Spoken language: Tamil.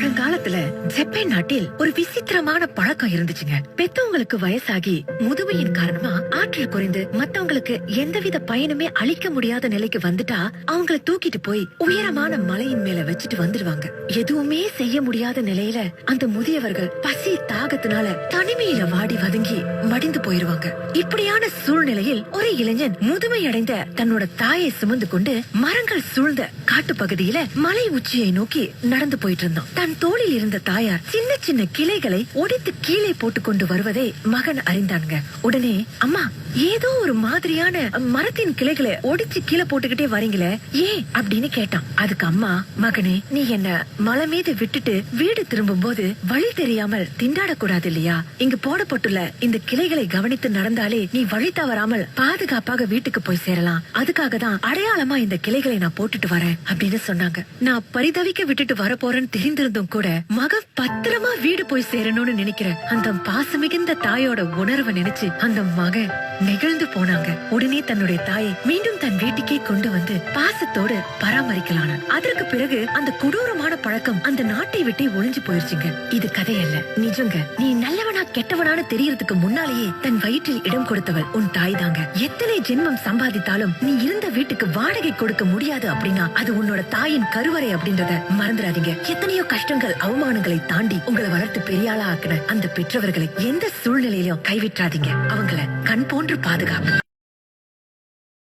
பழங்காலத்துல ஜப்பான் நாட்டில் ஒரு விசித்திரமான பழக்கம் இருந்துச்சுங்க. பெத்தவங்களுக்கு வயசாகி முதுமையின் காரணமா ஆற்றல் குறைந்து மத்தவங்களுக்கு எந்தவித பயனுமே அளிக்க முடியாத நிலைக்கு வந்துட்டா அவங்கள தூக்கிட்டு போய் உயரமான மலையின் மேல வச்சுட்டு வந்துடுவாங்க. எதுவுமே செய்ய முடியாத நிலையில அந்த முதியவர்கள் பசி தாகத்தினால தனிமையில வாடி வதங்கி மடிந்து போயிருவாங்க. இப்படியான சூழ்நிலையில் ஒரு இளைஞன் முதுமை அடைந்த தன்னோட தாயை சுமந்து கொண்டு மரங்கள் சூழ்ந்த காட்டு பகுதியில மலை உச்சியை நோக்கி நடந்து போயிட்டு இருந்தான். தன் தோளில் இருந்த தாயார் சின்ன சின்ன கிளைகளை ஒடித்து கீழே போட்டு கொண்டு வருவதை மகன் அறிந்தாங்க. உடனே, அம்மா, ஏதோ ஒரு மாதிரியான மரத்தின் கிளைகளை ஒடிச்சு கீழே போட்டுக்கிட்டே வரீங்களே, ஏன் அப்படின்னு கேட்டான். அதுக்கு அம்மா, மகனே, நீ என்ன மலை மீது விட்டுட்டு வீடு திரும்பும் போது வழி தெரியாமல் திண்டாடக்கூடாது இல்லையா? இங்கு போடப்பட்டுள்ள இந்த கிளைகளை கவனித்து நடந்தாலே நீ வழி தவறாமல் பாதுகாப்பாக வீட்டுக்கு போய் சேரலாம். அதுக்காக தான் அடையாளமா இந்த கிளைகளை நான் போட்டுட்டு வரேன் அப்படின்னு சொன்னாங்க. நான் பரிதவிக்க விட்டுட்டு வர போறேன்னு தெரிந்திருந்தும் கூட மகன் பத்திரமா வீடு போய் சேரணும்னு நினைக்கிற அந்த பாசமிகுந்த தாயோட உணர்வை நினைச்சு அந்த மகன் நெகிழ்ந்து போனாங்க. உடனே தன்னுடைய தாயை மீண்டும் தன் வீட்டுக்கே கொண்டு வந்து பாசத்தோடு பராமரிக்கலான. அதற்கு பிறகு அந்த கொடூரமான பழக்கம் அந்த நாட்டை விட்டே ஒளிஞ்சு போயிருச்சுங்க. இது கதையல்ல, நிஜங்க. நீ நல்லவனா கெட்டவனான்னு தெரியறதுக்கு முன்னாலேயே தன் வயிற்றில் இடம் கொடுத்தவள் உன் தாய் தாங்க. எத்தனை ஜென்மம் சம்பாதித்தாலும் நீ இருந்த வீட்டுக்கு வாடகை கொடுக்க முடியாது அப்படின்னா அது உன்னோட தாயின் கருவறை அப்படின்றத மறந்துடாதீங்க. எத்தனையோ கஷ்டங்கள் அவமானங்களை தாண்டி உங்களை வளர்த்து பெரியாளா ஆக்கின அந்த பெற்றவர்களை எந்த சூழ்நிலையிலும் கைவிட்றாதீங்க. அவங்கள கண் போன்று பாதுகாப்பு.